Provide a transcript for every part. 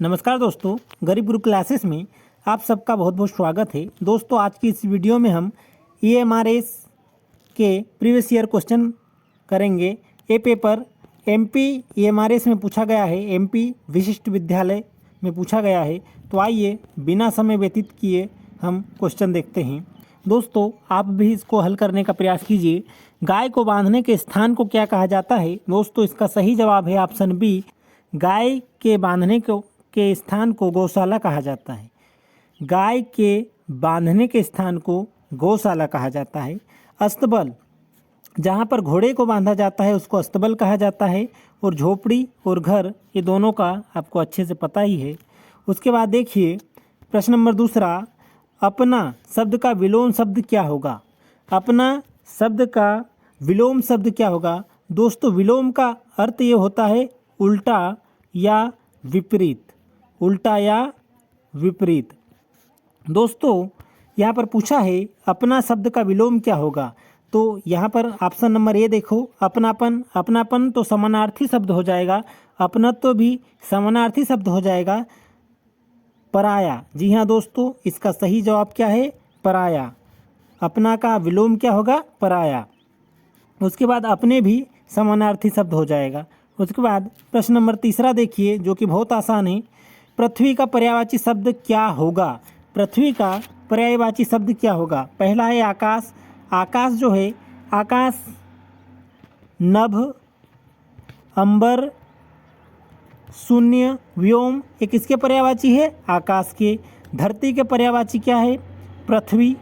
नमस्कार दोस्तों, गरीब गुरु क्लासेस में आप सबका बहुत बहुत स्वागत है। दोस्तों आज की इस वीडियो में हम EMRS के प्रीवियस ईयर क्वेश्चन करेंगे। ये पेपर MP EMRS में पूछा गया है, MP विशिष्ट विद्यालय में पूछा गया है। तो आइए बिना समय व्यतीत किए हम क्वेश्चन देखते हैं। दोस्तों आप भी इसको हल करने का प्रयास कीजिए। गाय को बांधने के स्थान को क्या कहा जाता है? दोस्तों इसका सही जवाब है ऑप्शन बी, गाय के बांधने के स्थान को गौशाला कहा जाता है। गाय के बांधने के स्थान को गौशाला कहा जाता है। अस्तबल, जहाँ पर घोड़े को बांधा जाता है उसको अस्तबल कहा जाता है। और झोपड़ी और घर, ये दोनों का आपको अच्छे से पता ही है। उसके बाद देखिए प्रश्न नंबर दूसरा, अपना शब्द का विलोम शब्द क्या होगा? अपना शब्द का विलोम शब्द क्या होगा? दोस्तों विलोम का अर्थ ये होता है उल्टा या विपरीत, उल्टा या विपरीत। दोस्तों यहाँ पर पूछा है अपना शब्द का विलोम क्या होगा? तो यहाँ पर ऑप्शन नंबर ए देखो, अपनापन। अपनापन तो समानार्थी शब्द हो जाएगा, अपनत्व भी समानार्थी शब्द हो जाएगा। पराया, जी हाँ दोस्तों इसका सही जवाब क्या है? पराया। अपना का विलोम क्या होगा? पराया। उसके बाद अपने भी समानार्थी शब्द हो जाएगा। उसके बाद प्रश्न नंबर तीसरा देखिए जो कि बहुत आसान है। पृथ्वी का पर्यायवाची शब्द क्या होगा? पृथ्वी का पर्यायवाची शब्द क्या होगा? पहला है आकाश। आकाश जो है, आकाश, नभ, अंबर, शून्य, व्योम, ये किसके पर्यायवाची है? आकाश के। धरती के पर्यायवाची क्या है? पृथ्वी,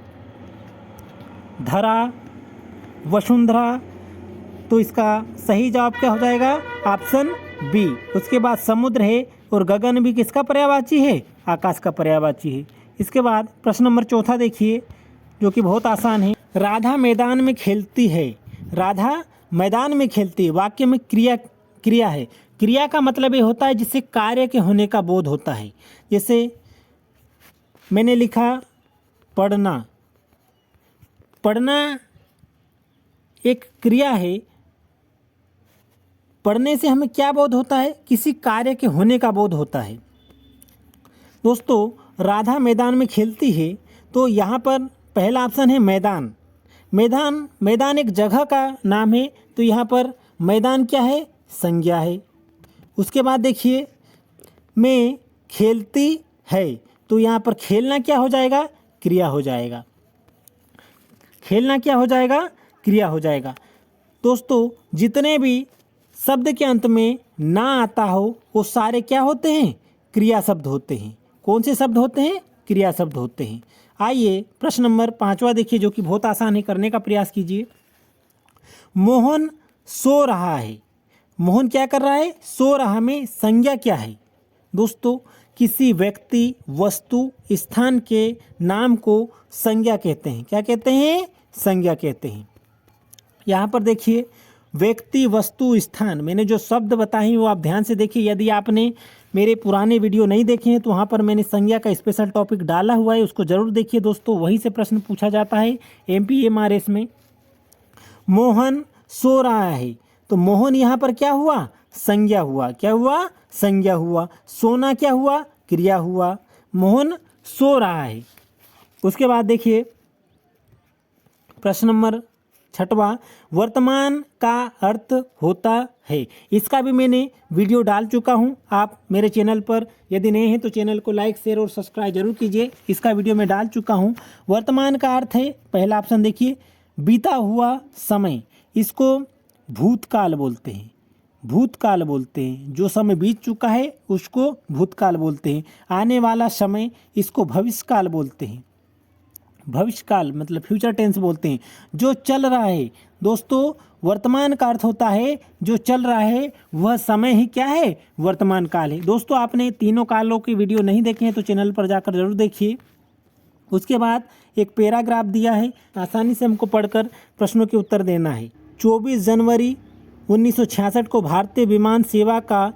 धरा, वसुंधरा। तो इसका सही जवाब क्या हो जाएगा? Option B. उसके बाद समुद्र है और गगन भी किसका पर्यायवाची है? आकाश का पर्यायवाची है। इसके बाद प्रश्न नंबर चौथा देखिए जो कि बहुत आसान है। राधा मैदान में खेलती है। राधा मैदान में खेलती है, वाक्य में क्रिया है। क्रिया का मतलब ये होता है जिससे कार्य के होने का बोध होता है। जैसे मैंने लिखा पढ़ना। पढ़ना एक क्रिया है। पढ़ने से हमें क्या बोध होता है? किसी कार्य के होने का बोध होता है। दोस्तों राधा मैदान में खेलती है, तो यहाँ पर पहला ऑप्शन है मैदान। मैदान एक जगह का नाम है, तो यहाँ पर मैदान क्या है? संज्ञा है। उसके बाद देखिए मैं खेलती है, तो यहाँ पर खेलना क्या हो जाएगा? क्रिया हो जाएगा। खेलना क्या हो जाएगा? क्रिया हो जाएगा। दोस्तों जितने भी शब्द के अंत में ना आता हो वो सारे क्या होते हैं? क्रिया शब्द होते हैं। कौन से शब्द होते हैं? क्रिया शब्द होते हैं। आइए प्रश्न नंबर पाँचवा देखिए जो कि बहुत आसान है, करने का प्रयास कीजिए। मोहन सो रहा है। मोहन क्या कर रहा है? सो रहा में संज्ञा क्या है? दोस्तों किसी व्यक्ति, वस्तु, स्थान के नाम को संज्ञा कहते हैं। क्या कहते हैं? संज्ञा कहते हैं। यहाँ पर देखिए व्यक्ति, वस्तु, स्थान, मैंने जो शब्द बताए हैं वो आप ध्यान से देखिए। यदि आपने मेरे पुराने वीडियो नहीं देखे हैं तो वहाँ पर मैंने संज्ञा का स्पेशल टॉपिक डाला हुआ है, उसको ज़रूर देखिए दोस्तों। वहीं से प्रश्न पूछा जाता है MP EMRS में। मोहन सो रहा है, तो मोहन यहाँ पर क्या हुआ? संज्ञा हुआ। क्या हुआ? संज्ञा हुआ। सोना क्या हुआ? क्रिया हुआ। मोहन सो रहा है। उसके बाद देखिए प्रश्न नंबर छठवां, वर्तमान का अर्थ होता है। इसका भी मैंने वीडियो डाल चुका हूं। आप मेरे चैनल पर यदि नए हैं तो चैनल को लाइक, शेयर और सब्सक्राइब जरूर कीजिए। इसका वीडियो मैं डाल चुका हूं। वर्तमान का अर्थ है, पहला ऑप्शन देखिए, बीता हुआ समय। इसको भूतकाल बोलते हैं। भूतकाल बोलते हैं। जो समय बीत चुका है उसको भूतकाल बोलते हैं। आने वाला समय, इसको भविष्यकाल बोलते हैं। भविष्यकाल मतलब फ्यूचर टेंस बोलते हैं। जो चल रहा है, दोस्तों वर्तमान का अर्थ होता है जो चल रहा है वह समय ही क्या है? वर्तमान काल है। दोस्तों आपने तीनों कालों की वीडियो नहीं देखे हैं तो चैनल पर जाकर जरूर देखिए। उसके बाद एक पैराग्राफ दिया है, आसानी से हमको पढ़कर प्रश्नों के उत्तर देना है। 24 जनवरी 1966 को भारतीय विमान सेवा का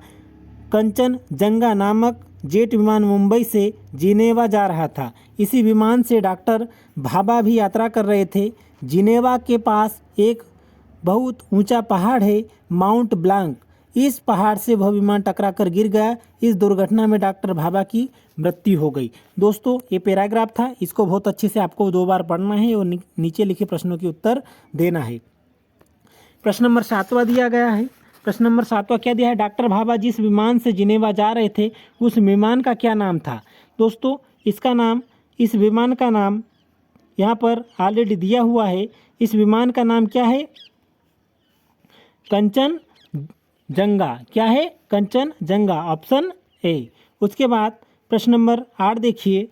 कंचनजंगा नामक जेट विमान मुंबई से जिनेवा जा रहा था। इसी विमान से डॉक्टर भाभा भी यात्रा कर रहे थे। जिनेवा के पास एक बहुत ऊंचा पहाड़ है, माउंट ब्लांक। इस पहाड़ से वह विमान टकरा कर गिर गया। इस दुर्घटना में डॉक्टर भाभा की मृत्यु हो गई। दोस्तों ये पैराग्राफ था, इसको बहुत अच्छे से आपको 2 बार पढ़ना है और नीचे लिखे प्रश्नों के उत्तर देना है। प्रश्न नंबर 7वां दिया गया है। प्रश्न नंबर 7वां क्या दिया है? डॉक्टर भाभा जिस विमान से जिनेवा जा रहे थे उस विमान का क्या नाम था? दोस्तों इस विमान का नाम यहाँ पर ऑलरेडी दिया हुआ है। इस विमान का नाम क्या है? कंचनजंगा। क्या है? Kanchenjunga, option A. उसके बाद प्रश्न नंबर 8 देखिए,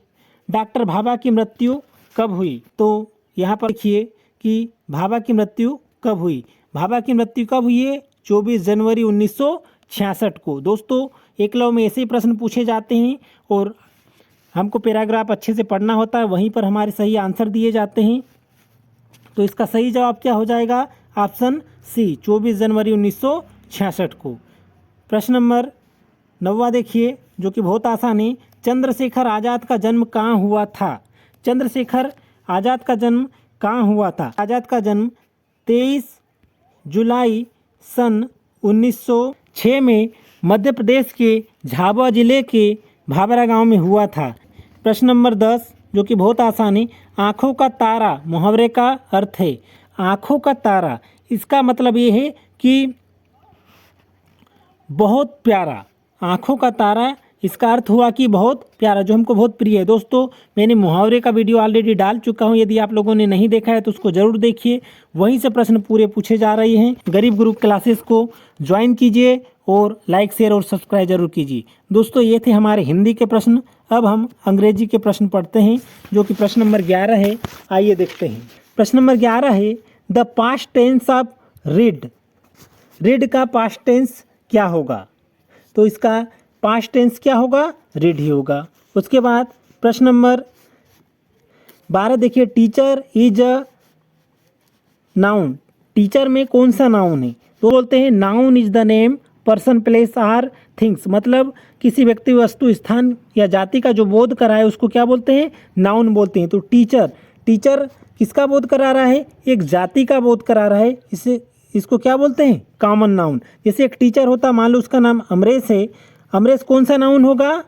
डॉक्टर भाभा की मृत्यु कब हुई? तो यहाँ पर देखिए कि भाभा की मृत्यु कब हुई। भाभा की मृत्यु कब हुई है? 24 जनवरी 1966 को। दोस्तों एकलव्य में ऐसे ही प्रश्न पूछे जाते हैं और हमको पैराग्राफ अच्छे से पढ़ना होता है, वहीं पर हमारे सही आंसर दिए जाते हैं। तो इसका सही जवाब क्या हो जाएगा? ऑप्शन सी, 24 जनवरी 1966 को। प्रश्न नंबर 9वां देखिए, जो कि बहुत आसान है। चंद्रशेखर आज़ाद का जन्म कहाँ हुआ था? चंद्रशेखर आज़ाद का जन्म कहाँ हुआ था? आज़ाद का जन्म 23 जुलाई सन 1906 में मध्य प्रदेश के झाबुआ जिले के भाबरा गांव में हुआ था। प्रश्न नंबर 10, जो कि बहुत आसान है। आँखों का तारा मुहावरे का अर्थ है। आँखों का तारा, इसका मतलब ये है कि बहुत प्यारा। आँखों का तारा, इसका अर्थ हुआ कि बहुत प्यारा, जो हमको बहुत प्रिय है। दोस्तों मैंने मुहावरे का वीडियो ऑलरेडी डाल चुका हूं, यदि आप लोगों ने नहीं देखा है तो उसको ज़रूर देखिए, वहीं से प्रश्न पूरे पूछे जा रहे हैं। गरीब गुरु क्लासेस को ज्वाइन कीजिए और लाइक शेयर और सब्सक्राइब जरूर कीजिए। दोस्तों ये थे हमारे हिंदी के प्रश्न। अब हम अंग्रेजी के प्रश्न पढ़ते हैं, जो कि प्रश्न नंबर 11 है। आइए देखते हैं। प्रश्न नंबर 11 है, the past tense of read. Read का पास्ट टेंस क्या होगा? तो इसका पास्ट टेंस क्या होगा? रीड ही होगा। उसके बाद प्रश्न नंबर 12 देखिए, teacher is a noun. Teacher में कौन सा नाउन है? तो बोलते हैं noun is the name, person, place or things. मतलब किसी व्यक्ति, वस्तु, स्थान या जाति का जो बोध कराए उसको क्या बोलते हैं? नाउन बोलते हैं। तो टीचर किसका बोध करा रहा है? एक जाति का बोध करा रहा है, इसको क्या बोलते हैं? Common noun. जैसे एक टीचर होता, मान लो उसका नाम अमरेश है, अमरेश कौन सा नाउन होगा?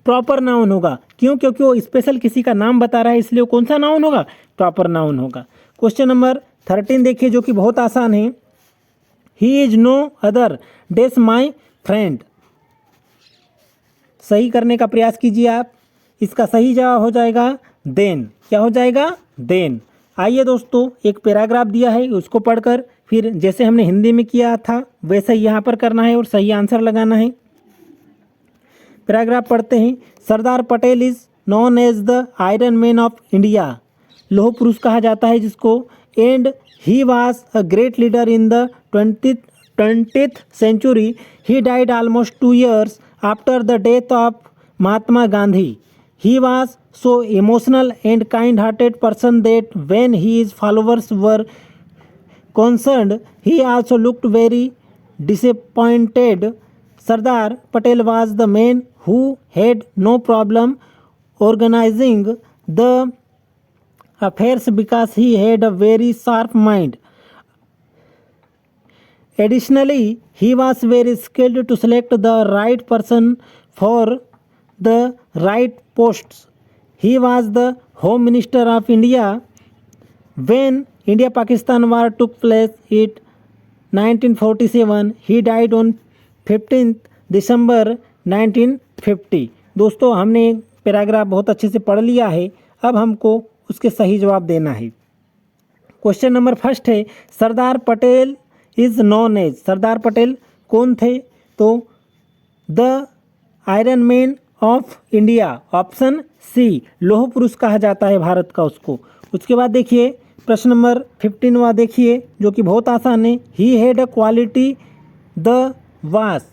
प्रॉपर नाउन होगा। क्यों? क्योंकि वो स्पेशल किसी का नाम बता रहा है, इसलिए वो कौन सा नाउन होगा? प्रॉपर नाउन होगा। क्वेश्चन नंबर 13 देखिए, जो कि बहुत आसान है। He is no other dash my friend. सही करने का प्रयास कीजिए आप। इसका सही जवाब हो जाएगा देन। क्या हो जाएगा? देन। आइए दोस्तों, एक पैराग्राफ दिया है, उसको पढ़कर फिर जैसे हमने हिंदी में किया था वैसे ही यहाँ पर करना है और सही आंसर लगाना है। पैराग्राफ पढ़ते हैं। Sardar Patel is known as the iron man of India. लौह पुरुष कहा जाता है जिसको। And he was a great leader in the 20th century. He died almost 2 years after the death of Mahatma Gandhi. He was so emotional and kind-hearted person that when his followers were concerned, he also looked very disappointed. Sardar Patel was the man who had no problem organizing the affairs because he had a very sharp mind. Additionally, he was very skilled to select the right person for the right posts. He was the Home Minister of India when India-Pakistan war took place in 1947. He died on 15th December 1950. दोस्तों हमने paragraph बहुत अच्छे से पढ़ लिया है, अब हमको उसके सही जवाब देना है। क्वेश्चन नंबर फर्स्ट है, Sardar Patel is known as. Sardar Patel कौन थे? तो the iron man of India, option C, लौह पुरुष कहा जाता है भारत का उसको। उसके बाद देखिए प्रश्न नंबर 15वां देखिए, जो कि बहुत आसान है। He had a quality the वास।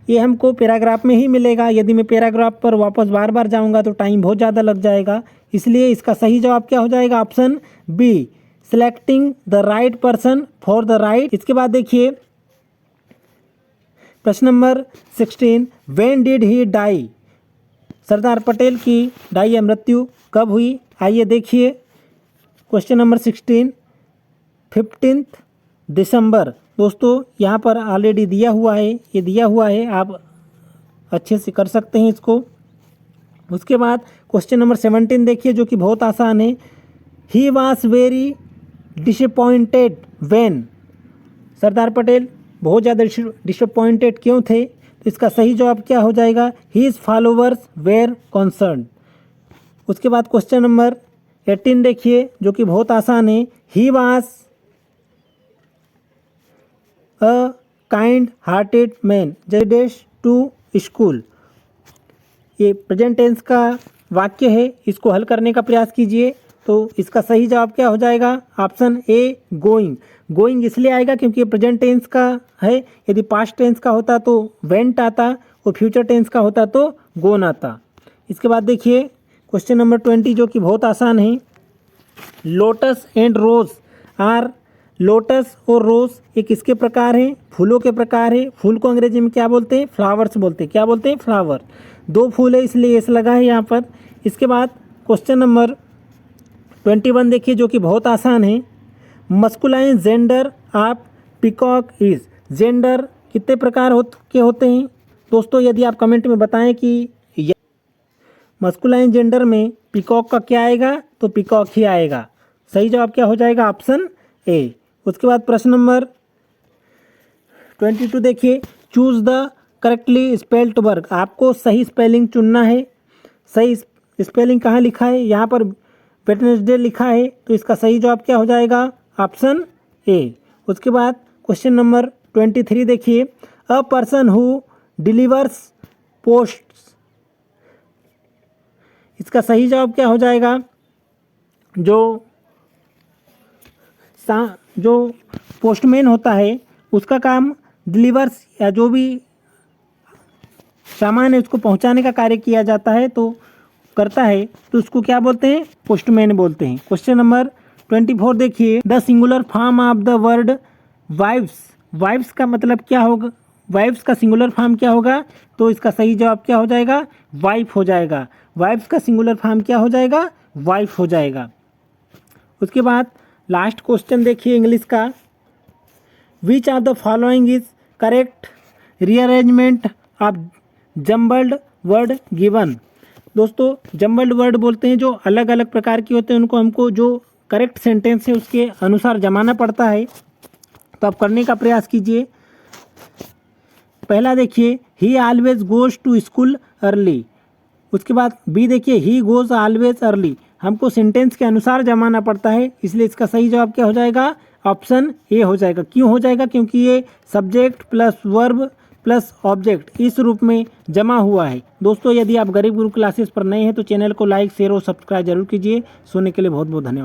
ये हमको पैराग्राफ में ही मिलेगा, यदि मैं पैराग्राफ पर वापस बार बार जाऊंगा तो टाइम बहुत ज़्यादा लग जाएगा, इसलिए इसका सही जवाब क्या हो जाएगा? Option B, selecting the right person for the right. इसके बाद देखिए प्रश्न number 16, when did he die. Sardar Patel की डाई या मृत्यु कब हुई? आइए देखिए क्वेश्चन नंबर 16, 15 दिसंबर दोस्तों यहाँ पर ऑलरेडी दिया हुआ है, ये दिया हुआ है, आप अच्छे से कर सकते हैं इसको। उसके बाद क्वेश्चन नंबर 17 देखिए, जो कि बहुत आसान है। He was very disappointed when, Sardar Patel बहुत ज़्यादा डिसअपॉइंटेड क्यों थे? तो इसका सही जवाब क्या हो जाएगा? His followers were concerned. उसके बाद क्वेश्चन नंबर 18 देखिए, जो कि बहुत आसान है। He was a kind hearted man dash to school. ये प्रेजेंट टेंस का वाक्य है, इसको हल करने का प्रयास कीजिए। तो इसका सही जवाब क्या हो जाएगा? Option A going. गोइंग इसलिए आएगा क्योंकि ये प्रेजेंट टेंस का है। यदि पास्ट टेंस का होता तो वेंट आता, और फ्यूचर टेंस का होता तो गोन आता। इसके बाद देखिए क्वेश्चन नंबर 20, जो कि बहुत आसान है। Lotus and rose are, lotus और रोज ये किसके प्रकार हैं? फूलों के प्रकार है। फूल को अंग्रेजी में क्या बोलते हैं? फ्लावर्स बोलते हैं। क्या बोलते हैं? फ्लावर। दो फूल है इसलिए एस लगा है यहाँ पर। इसके बाद क्वेश्चन नंबर 21 देखिए, जो कि बहुत आसान है। Masculine gender of peacock is, gender कितने प्रकार के होते हैं? दोस्तों यदि आप कमेंट में बताएं कि मस्कुलाइन जेंडर में पीकॉक का क्या आएगा, तो पीकॉक ही आएगा। सही जवाब क्या हो जाएगा? Option A. उसके बाद प्रश्न नंबर 22 देखिए, choose the correctly spelled word. आपको सही स्पेलिंग चुनना है। सही स्पेलिंग कहाँ लिखा है? यहाँ पर वेडनेसडे लिखा है, तो इसका सही जवाब क्या हो जाएगा? Option A. उसके बाद क्वेश्चन नंबर 23 देखिए, a person who delivers post, इसका सही जवाब क्या हो जाएगा? जो पोस्टमैन होता है उसका काम डिलीवर्स, या जो भी सामान है उसको पहुंचाने का कार्य किया जाता है तो करता है, तो उसको क्या बोलते हैं? पोस्टमैन बोलते हैं। क्वेश्चन नंबर 24 देखिए, the singular form of the word wifes, wifes का मतलब क्या होगा? वाइफ्स का सिंगुलर फॉर्म क्या होगा? तो इसका सही जवाब क्या हो जाएगा? वाइफ हो जाएगा। वाइफ्स का सिंगुलर फॉर्म क्या हो जाएगा? वाइफ हो जाएगा। उसके बाद लास्ट क्वेश्चन देखिए इंग्लिश का, which of the following is correct rearrangement of jumbled word given. दोस्तों जम्बल्ड वर्ड बोलते हैं जो अलग अलग प्रकार के होते हैं, उनको हमको जो करेक्ट सेंटेंस है उसके अनुसार जमाना पड़ता है। तो आप करने का प्रयास कीजिए। पहला देखिए, he always goes to school early. उसके बाद बी देखिए, ही गोज ऑलवेज अर्ली। हमको सेंटेंस के अनुसार जमाना पड़ता है, इसलिए इसका सही जवाब क्या हो जाएगा? ऑप्शन ए हो जाएगा। क्यों हो जाएगा? क्योंकि ये subject plus verb plus object इस रूप में जमा हुआ है। दोस्तों यदि आप गरीब गुरु क्लासेस पर नए हैं तो चैनल को लाइक शेयर और सब्सक्राइब जरूर कीजिए। सुनने के लिए बहुत बहुत धन्यवाद।